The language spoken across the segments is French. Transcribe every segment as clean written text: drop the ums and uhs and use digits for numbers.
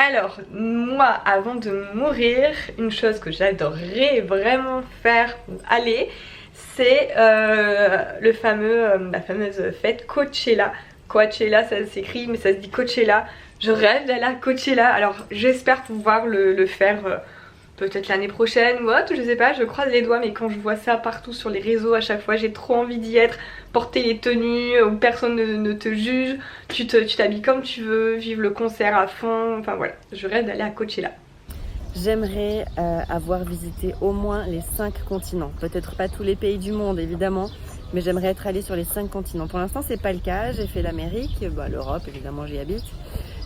Alors, moi, avant de mourir, une chose que j'adorerais vraiment faire ou aller, c'est la fameuse fête Coachella. Coachella, ça s'écrit, mais ça se dit Coachella. Je rêve d'aller à Coachella, alors j'espère pouvoir le faire peut-être l'année prochaine ou autre, je sais pas, je croise les doigts, mais quand je vois ça partout sur les réseaux à chaque fois, j'ai trop envie d'y être, porter les tenues où personne ne te juge, tu t'habilles comme tu veux, vivre le concert à fond, enfin voilà, je rêve d'aller à Coachella. J'aimerais avoir visité au moins les 5 continents. Peut-être pas tous les pays du monde évidemment, mais j'aimerais être allée sur les 5 continents. Pour l'instant c'est pas le cas, j'ai fait l'Amérique, l'Europe évidemment j'y habite.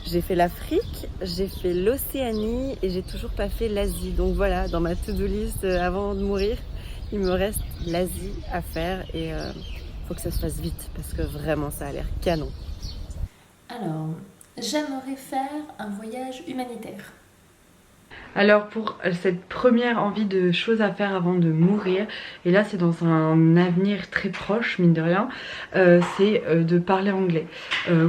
J'ai fait l'Afrique, j'ai fait l'Océanie et j'ai toujours pas fait l'Asie. Donc voilà, dans ma to-do list avant de mourir, il me reste l'Asie à faire et faut que ça se fasse vite parce que vraiment ça a l'air canon. Alors, j'aimerais faire un voyage humanitaire. Alors pour cette première envie de choses à faire avant de mourir, et là c'est dans un avenir très proche mine de rien, c'est de parler anglais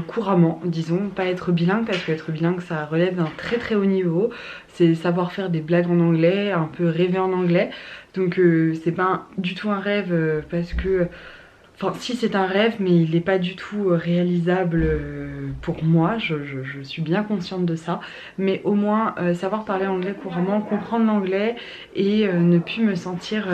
couramment, disons, pas être bilingue parce qu'être bilingue ça relève d'un très très haut niveau, c'est savoir faire des blagues en anglais, un peu rêver en anglais, donc c'est pas du tout un rêve parce que... Enfin, si c'est un rêve, mais il n'est pas du tout réalisable pour moi, je suis bien consciente de ça. Mais au moins, savoir parler anglais couramment, comprendre l'anglais et ne plus me sentir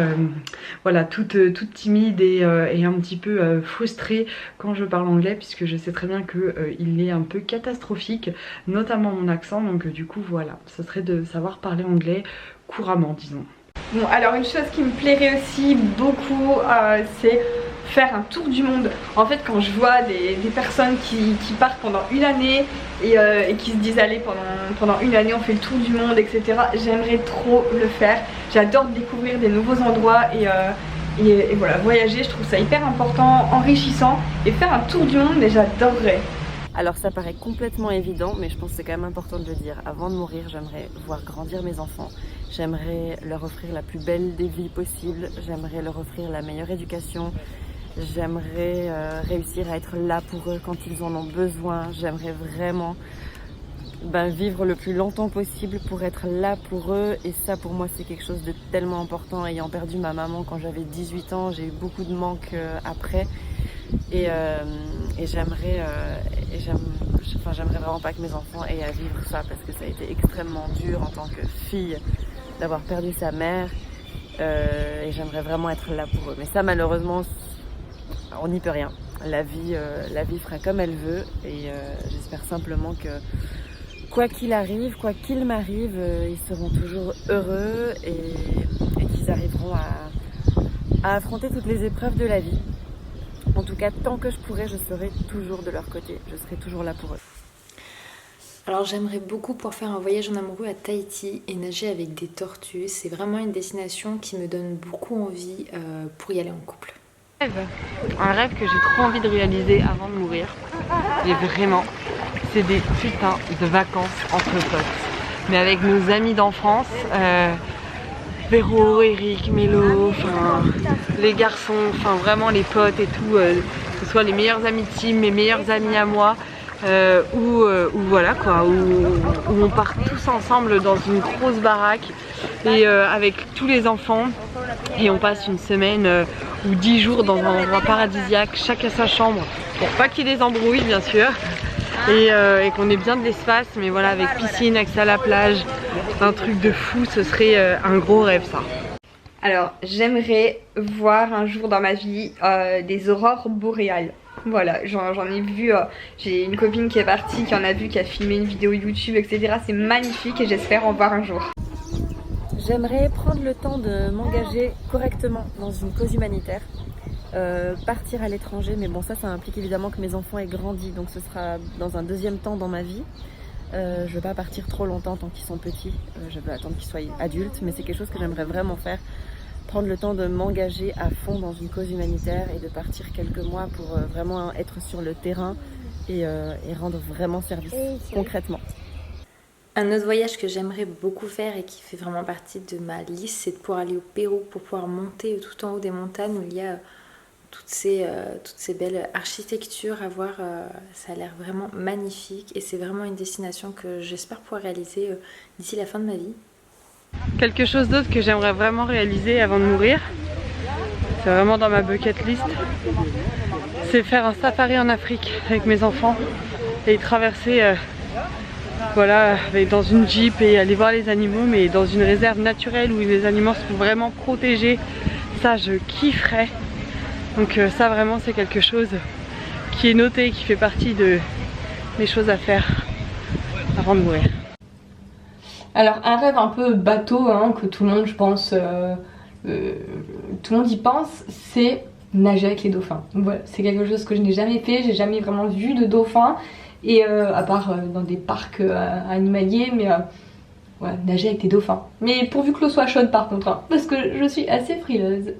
voilà, toute timide et un petit peu frustrée quand je parle anglais, puisque je sais très bien qu'il est un peu catastrophique, notamment mon accent. Donc du coup, voilà, ce serait de savoir parler anglais couramment, disons. Bon, alors une chose qui me plairait aussi beaucoup, c'est faire un tour du monde. En fait, quand je vois des personnes qui partent pendant une année et qui se disent allez pendant une année on fait le tour du monde, etc. J'aimerais trop le faire. J'adore découvrir des nouveaux endroits et voilà, voyager, je trouve ça hyper important, enrichissant, et faire un tour du monde, mais j'adorerais. Alors ça paraît complètement évident, mais je pense que c'est quand même important de le dire. Avant de mourir, j'aimerais voir grandir mes enfants. J'aimerais leur offrir la plus belle des vies possibles. J'aimerais leur offrir la meilleure éducation. J'aimerais réussir à être là pour eux quand ils en ont besoin. J'aimerais vraiment vivre le plus longtemps possible pour être là pour eux. Et ça, pour moi, c'est quelque chose de tellement important. Ayant perdu ma maman quand j'avais 18 ans, j'ai eu beaucoup de manques après. Et j'aimerais vraiment pas que mes enfants aient à vivre ça parce que ça a été extrêmement dur en tant que fille d'avoir perdu sa mère et j'aimerais vraiment être là pour eux. Mais ça malheureusement on n'y peut rien. La vie fera comme elle veut et j'espère simplement que quoi qu'il arrive, quoi qu'il m'arrive, ils seront toujours heureux et qu'ils arriveront à affronter toutes les épreuves de la vie. En tout cas, tant que je pourrai, je serai toujours de leur côté. Je serai toujours là pour eux. Alors j'aimerais beaucoup pouvoir faire un voyage en amoureux à Tahiti et nager avec des tortues. C'est vraiment une destination qui me donne beaucoup envie pour y aller en couple. Un rêve que j'ai trop envie de réaliser avant de mourir. Et vraiment, c'est des putains de vacances entre potes. Mais avec nos amis d'enfance, Véro, Eric, Mélo, enfin les garçons, enfin vraiment les potes et tout, que ce soit les meilleurs amis de team, mes meilleurs amis à moi, où voilà quoi, où on part tous ensemble dans une grosse baraque et avec tous les enfants et on passe une semaine ou 10 jours dans un endroit paradisiaque, chacun sa chambre, pour pas qu'il y ait des embrouilles bien sûr. Et qu'on ait bien de l'espace, mais voilà, avec piscine, accès à la plage, un truc de fou, ce serait un gros rêve ça. Alors j'aimerais voir un jour dans ma vie des aurores boréales. Voilà, j'en ai vu, j'ai une copine qui est partie, qui en a vu, qui a filmé une vidéo YouTube, etc. C'est magnifique et j'espère en voir un jour. J'aimerais prendre le temps de m'engager correctement dans une cause humanitaire. Partir à l'étranger, mais bon ça implique évidemment que mes enfants aient grandi, donc ce sera dans un deuxième temps dans ma vie. Je ne vais pas partir trop longtemps tant qu'ils sont petits, je veux attendre qu'ils soient adultes, mais c'est quelque chose que j'aimerais vraiment faire, prendre le temps de m'engager à fond dans une cause humanitaire et de partir quelques mois pour vraiment être sur le terrain et rendre vraiment service concrètement. Un autre voyage que j'aimerais beaucoup faire et qui fait vraiment partie de ma liste, c'est de pouvoir aller au Pérou pour pouvoir monter tout en haut des montagnes où il y a toutes ces belles architectures à voir. Ça a l'air vraiment magnifique et c'est vraiment une destination que j'espère pouvoir réaliser d'ici la fin de ma vie. Quelque chose d'autre que j'aimerais vraiment réaliser avant de mourir, c'est vraiment dans ma bucket list, c'est faire un safari en Afrique avec mes enfants et traverser voilà, dans une jeep et aller voir les animaux, mais dans une réserve naturelle où les animaux sont vraiment protégés. Ça, je kifferais. Donc ça vraiment c'est quelque chose qui est noté, qui fait partie de mes choses à faire avant de mourir. Alors un rêve un peu bateau, hein, que tout le monde, je pense, tout le monde y pense, c'est nager avec les dauphins. Voilà, c'est quelque chose que je n'ai jamais fait, j'ai jamais vraiment vu de dauphins, et à part dans des parcs animaliers, mais ouais, nager avec des dauphins. Mais pourvu que l'eau soit chaude par contre, hein, parce que je suis assez frileuse.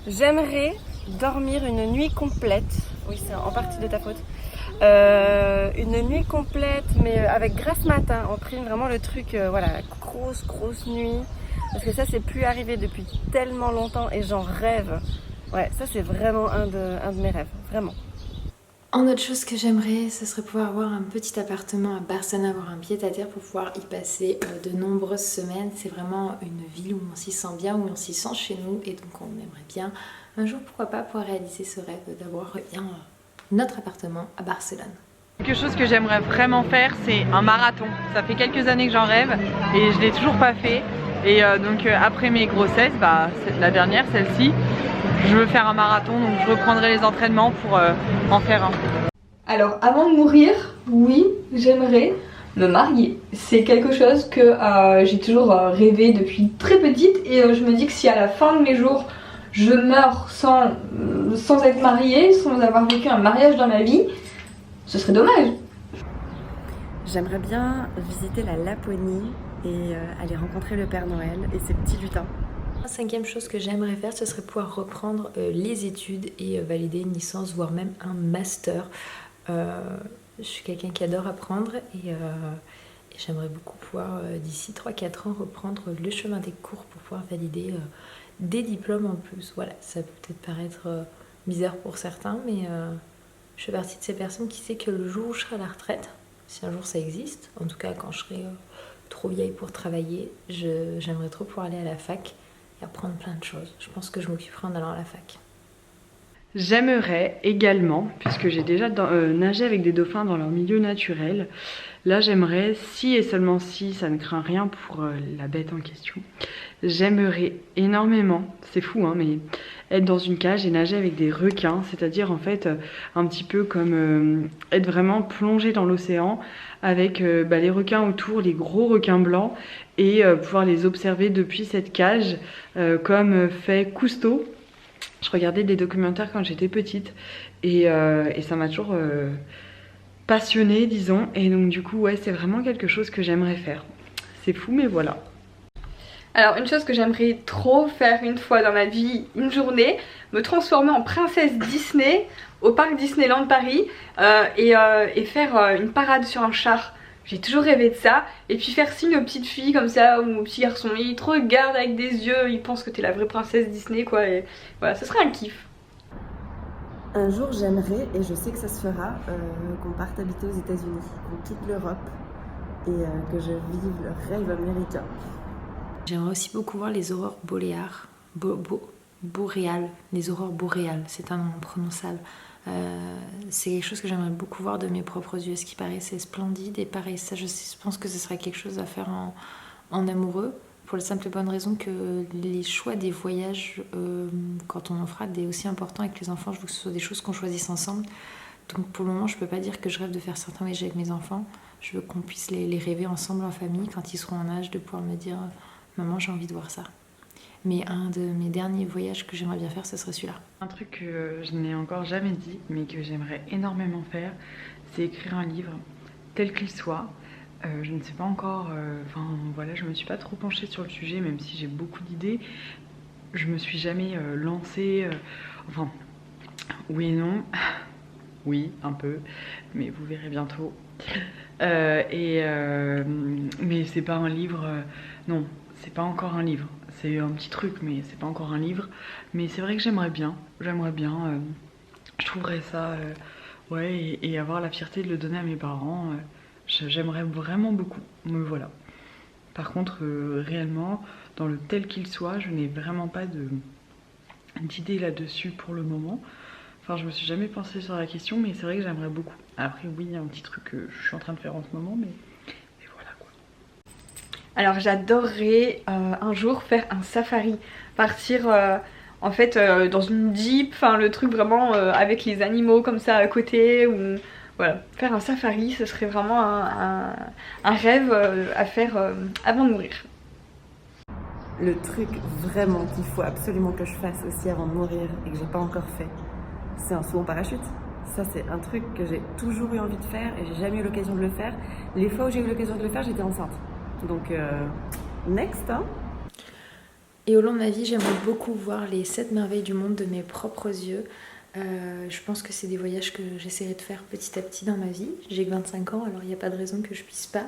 J'aimerais dormir une nuit complète, oui c'est en partie de ta faute, une nuit complète mais avec grasse matin, on prime vraiment le truc, voilà, grosse nuit, parce que ça c'est plus arrivé depuis tellement longtemps et j'en rêve. Ouais, ça c'est vraiment un de mes rêves, vraiment. En autre chose que j'aimerais, ce serait pouvoir avoir un petit appartement à Barcelone, avoir un pied-à-terre pour pouvoir y passer de nombreuses semaines. C'est vraiment une ville où on s'y sent bien, où on s'y sent chez nous, et donc on aimerait bien un jour, pourquoi pas, pouvoir réaliser ce rêve d'avoir bien notre appartement à Barcelone. Quelque chose que j'aimerais vraiment faire, c'est un marathon. Ça fait quelques années que j'en rêve et je l'ai toujours pas fait. Et donc après mes grossesses, la dernière, celle-ci, je veux faire un marathon, donc je reprendrai les entraînements pour en faire un. Alors avant de mourir, oui, j'aimerais me marier. C'est quelque chose que j'ai toujours rêvé depuis très petite, et je me dis que si à la fin de mes jours je meurs sans être mariée, sans avoir vécu un mariage dans ma vie, ce serait dommage. J'aimerais bien visiter la Laponie et aller rencontrer le Père Noël et ses petits lutins. La cinquième chose que j'aimerais faire, ce serait pouvoir reprendre les études et valider une licence, voire même un master. Je suis quelqu'un qui adore apprendre et j'aimerais beaucoup pouvoir, d'ici 3-4 ans, reprendre le chemin des cours pour pouvoir valider des diplômes en plus. Voilà, ça peut peut-être paraître bizarre pour certains, mais je fais partie de ces personnes qui sait que le jour où je serai à la retraite, si un jour ça existe, en tout cas quand je serai trop vieille pour travailler, j'aimerais trop pouvoir aller à la fac et apprendre plein de choses. Je pense que je m'occuperai en allant à la fac. J'aimerais également, puisque j'ai déjà nagé avec des dauphins dans leur milieu naturel, là j'aimerais, si et seulement si, ça ne craint rien pour la bête en question, j'aimerais énormément, c'est fou hein, mais être dans une cage et nager avec des requins, c'est-à-dire en fait un petit peu comme être vraiment plongé dans l'océan avec les requins autour, les gros requins blancs, et pouvoir les observer depuis cette cage comme fait Cousteau. Je regardais des documentaires quand j'étais petite et ça m'a toujours passionnée, disons, et donc du coup ouais, c'est vraiment quelque chose que j'aimerais faire. C'est fou mais voilà. Alors une chose que j'aimerais trop faire une fois dans ma vie, une journée, me transformer en princesse Disney au parc Disneyland Paris et faire une parade sur un char. J'ai toujours rêvé de ça, et puis faire signe aux petites filles comme ça, ou aux petits garçons, ils te regardent avec des yeux, ils pensent que t'es la vraie princesse Disney quoi, et voilà, ce serait un kiff. Un jour j'aimerais, et je sais que ça se fera, qu'on parte habiter aux États-Unis, qu'on quitte l'Europe et que je vive le rêve américain. J'aimerais aussi beaucoup voir les aurores boréales, les aurores boréales, c'est un nom imprononçable. C'est quelque chose que j'aimerais beaucoup voir de mes propres yeux, ce qui paraissait splendide, et pareil, ça je pense que ce serait quelque chose à faire en amoureux, pour la simple et bonne raison que les choix des voyages, quand on en fera des aussi importants avec les enfants, je veux que ce soit des choses qu'on choisisse ensemble. Donc pour le moment je peux pas dire que je rêve de faire certains voyages avec mes enfants, je veux qu'on puisse les rêver ensemble en famille quand ils seront en âge de pouvoir me dire maman j'ai envie de voir ça. Mais un de mes derniers voyages que j'aimerais bien faire, ce serait celui-là. Un truc que je n'ai encore jamais dit, mais que j'aimerais énormément faire, c'est écrire un livre, tel qu'il soit. Je ne sais pas encore, voilà, je me suis pas trop penchée sur le sujet, même si j'ai beaucoup d'idées. Je me suis jamais lancée, oui et non, oui, un peu, mais vous verrez bientôt. Mais c'est pas un livre, non, c'est pas encore un livre. c'est un petit truc, mais c'est pas encore un livre. Mais c'est vrai que j'aimerais bien, je trouverais ça, ouais, et avoir la fierté de le donner à mes parents, j'aimerais vraiment beaucoup, me voilà. Par contre, réellement, dans le tel qu'il soit, je n'ai vraiment pas d'idée là-dessus pour le moment. Enfin, je me suis jamais pensée sur la question, mais c'est vrai que j'aimerais beaucoup. Après, oui, il y a un petit truc que je suis en train de faire en ce moment, mais voilà quoi. Alors j'adorerais un jour faire un safari, partir en fait dans une jeep, enfin le truc vraiment avec les animaux comme ça à côté, ou voilà, faire un safari, ce serait vraiment un rêve à faire avant de mourir. Le truc vraiment qu'il faut absolument que je fasse aussi avant de mourir et que j'ai pas encore fait, c'est un saut en parachute. Ça c'est un truc que j'ai toujours eu envie de faire et j'ai jamais eu l'occasion de le faire. Les fois où j'ai eu l'occasion de le faire, j'étais enceinte. Donc next hein. Et au long de ma vie, j'aimerais beaucoup voir les 7 merveilles du monde de mes propres yeux. Je pense que c'est des voyages que j'essaierai de faire petit à petit dans ma vie. J'ai que 25 ans, alors il n'y a pas de raison que je puisse pas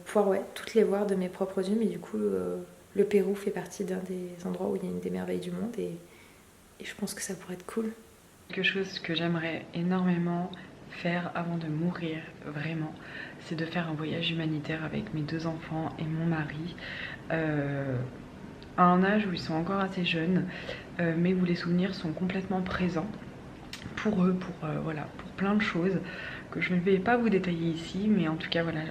pouvoir toutes les voir de mes propres yeux. Mais du coup, le Pérou fait partie d'un des endroits où il y a une des merveilles du monde et je pense que ça pourrait être cool. Quelque chose que j'aimerais énormément faire avant de mourir, vraiment, c'est de faire un voyage humanitaire avec mes 2 enfants et mon mari, à un âge où ils sont encore assez jeunes, mais où les souvenirs sont complètement présents pour eux, voilà, pour plein de choses que je ne vais pas vous détailler ici, mais en tout cas voilà,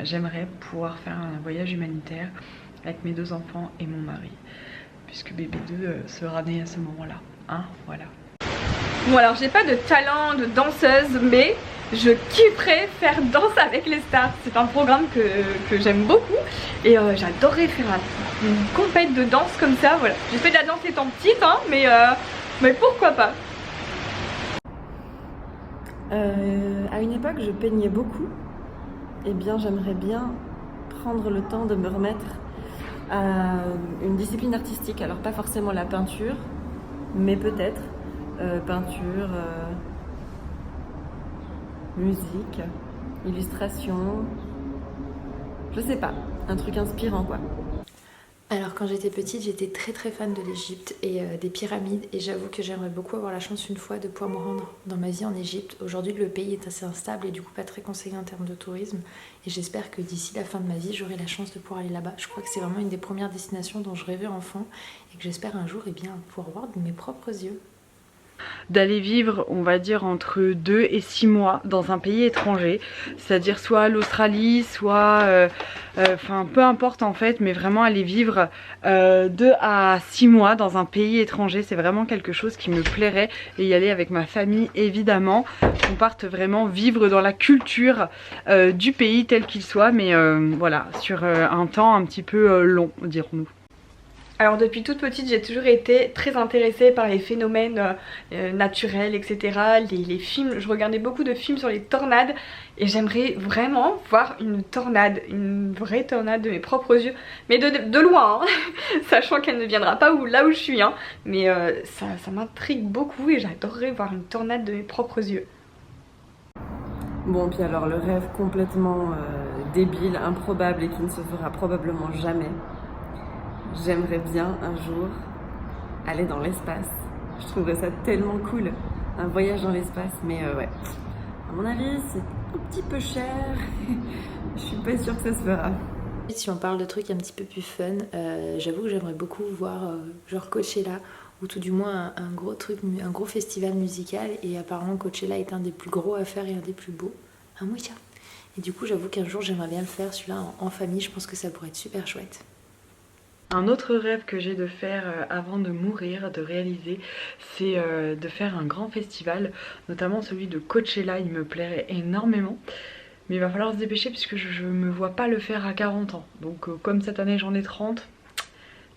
j'aimerais pouvoir faire un voyage humanitaire avec mes 2 enfants et mon mari, puisque bébé 2 sera né à ce moment-là, hein, voilà. Bon alors j'ai pas de talent de danseuse, mais je kifferais faire Danse avec les stars. C'est un programme que j'aime beaucoup et j'adorerais faire une compète de danse comme ça, voilà. J'ai fait de la danse étant petite hein, mais pourquoi pas. À une époque je peignais beaucoup. Eh bien j'aimerais bien prendre le temps de me remettre à une discipline artistique. Alors pas forcément la peinture, mais peut-être peinture, musique, illustration, je sais pas, un truc inspirant quoi. Alors quand j'étais petite, j'étais très fan de l'Égypte et des pyramides et j'avoue que j'aimerais beaucoup avoir la chance une fois de pouvoir me rendre dans ma vie en Égypte. Aujourd'hui le pays est assez instable et du coup pas très conseillé en termes de tourisme et j'espère que d'ici la fin de ma vie j'aurai la chance de pouvoir aller là-bas. Je crois que c'est vraiment une des premières destinations dont je rêvais enfant et que j'espère un jour pouvoir voir de mes propres yeux. D'aller vivre, on va dire, entre 2 et 6 mois dans un pays étranger, c'est-à-dire soit l'Australie, soit, enfin peu importe en fait, mais vraiment aller vivre 2 à 6 mois dans un pays étranger, c'est vraiment quelque chose qui me plairait, et y aller avec ma famille évidemment, qu'on parte vraiment vivre dans la culture du pays tel qu'il soit, mais voilà, sur un temps un petit peu long, dirons-nous. Alors depuis toute petite j'ai toujours été très intéressée par les phénomènes naturels, etc. Les films, je regardais beaucoup de films sur les tornades et j'aimerais vraiment voir une tornade, une vraie tornade de mes propres yeux, mais de loin, hein, sachant qu'elle ne viendra pas là où je suis, hein, mais ça m'intrigue beaucoup et j'adorerais voir une tornade de mes propres yeux. Bon, puis alors le rêve complètement débile, improbable et qui ne se fera probablement jamais. J'aimerais bien un jour aller dans l'espace. Je trouverais ça tellement cool, un voyage dans l'espace, mais ouais. À mon avis, c'est un petit peu cher. Je suis pas sûre que ça se fera. Si on parle de trucs un petit peu plus fun, j'avoue que j'aimerais beaucoup voir genre Coachella, ou tout du moins un gros festival musical, et apparemment Coachella est un des plus gros à faire et un des plus beaux. Un moyen. Et du coup j'avoue qu'un jour j'aimerais bien le faire, celui-là en famille, je pense que ça pourrait être super chouette. Un autre rêve que j'ai de faire avant de mourir, de réaliser, c'est de faire un grand festival, notamment celui de Coachella, il me plairait énormément. Mais il va falloir se dépêcher puisque je me vois pas le faire à 40 ans. Donc comme cette année j'en ai 30,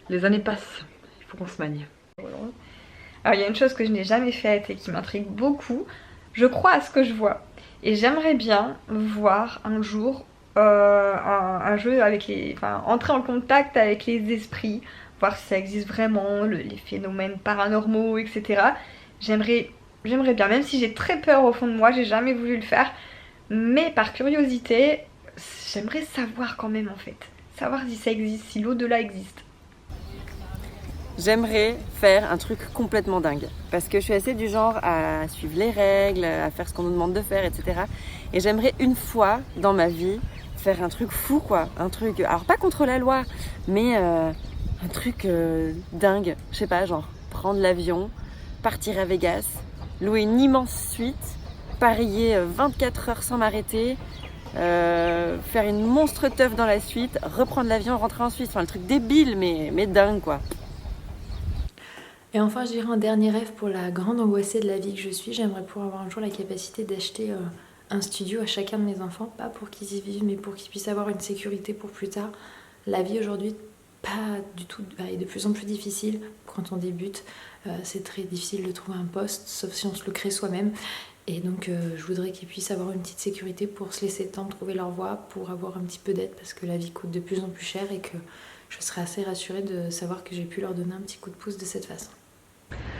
les années passent, il faut qu'on se magne. Alors il y a une chose que je n'ai jamais faite et qui m'intrigue beaucoup, je crois à ce que je vois. Et j'aimerais bien voir un jour un jeu avec entrer en contact avec les esprits, voir si ça existe vraiment, les phénomènes paranormaux, etc. J'aimerais bien, même si j'ai très peur au fond de moi, j'ai jamais voulu le faire, mais par curiosité, j'aimerais savoir quand même en fait, savoir si ça existe, si l'au-delà existe. J'aimerais faire un truc complètement dingue parce que je suis assez du genre à suivre les règles, à faire ce qu'on nous demande de faire, etc. Et j'aimerais une fois dans ma vie faire un truc fou quoi, un truc, alors pas contre la loi, mais un truc dingue, je sais pas, genre prendre l'avion, partir à Vegas, louer une immense suite, parier 24 heures sans m'arrêter, faire une monstre teuf dans la suite, reprendre l'avion, rentrer en Suisse, enfin le truc débile mais dingue quoi. Et enfin, je dirais un dernier rêve pour la grande angoissée de la vie que je suis. J'aimerais pouvoir avoir un jour la capacité d'acheter un studio à chacun de mes enfants, pas pour qu'ils y vivent, mais pour qu'ils puissent avoir une sécurité pour plus tard. La vie aujourd'hui, pas du tout, est de plus en plus difficile quand on débute. C'est très difficile de trouver un poste, sauf si on se le crée soi-même. Et donc, je voudrais qu'ils puissent avoir une petite sécurité pour se laisser le temps de trouver leur voie, pour avoir un petit peu d'aide, parce que la vie coûte de plus en plus cher et que je serais assez rassurée de savoir que j'ai pu leur donner un petit coup de pouce de cette façon.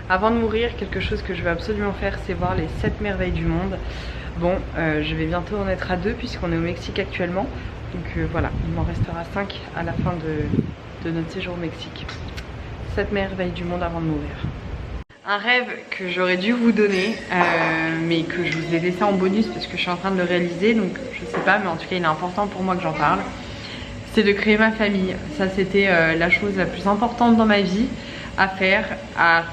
Avant de mourir, quelque chose que je veux absolument faire, c'est voir les 7 merveilles du monde. Bon, je vais bientôt en être à 2 puisqu'on est au Mexique actuellement. Donc voilà, il m'en restera 5 à la fin de notre séjour au Mexique. 7 merveilles du monde avant de mourir. Un rêve que j'aurais dû vous donner, mais que je vous ai laissé en bonus parce que je suis en train de le réaliser. Donc je sais pas, mais en tout cas il est important pour moi que j'en parle. C'est de créer ma famille. Ça c'était la chose la plus importante dans ma vie à faire, à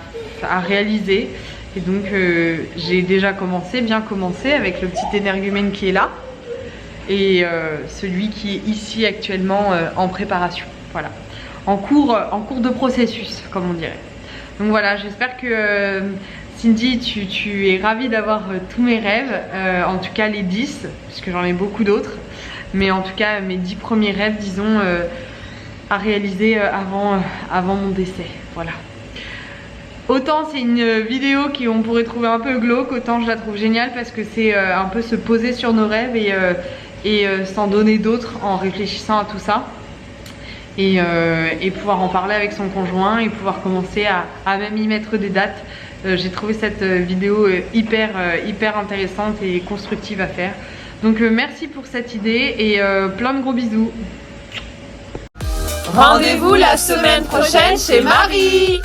réaliser. Et donc j'ai déjà commencé, bien commencé avec le petit énergumène qui est là et celui qui est ici actuellement en préparation, voilà, en cours de processus comme on dirait. Donc voilà, j'espère que Cindy tu es ravie d'avoir tous mes rêves, en tout cas les 10 puisque j'en ai beaucoup d'autres, mais en tout cas mes 10 premiers rêves disons à réaliser avant mon décès, voilà. Autant c'est une vidéo qu'on pourrait trouver un peu glauque, autant je la trouve géniale parce que c'est un peu se poser sur nos rêves et s'en donner d'autres en réfléchissant à tout ça. Et pouvoir en parler avec son conjoint et pouvoir commencer à même y mettre des dates. J'ai trouvé cette vidéo hyper intéressante et constructive à faire. Donc merci pour cette idée et plein de gros bisous. Rendez-vous la semaine prochaine chez Marie.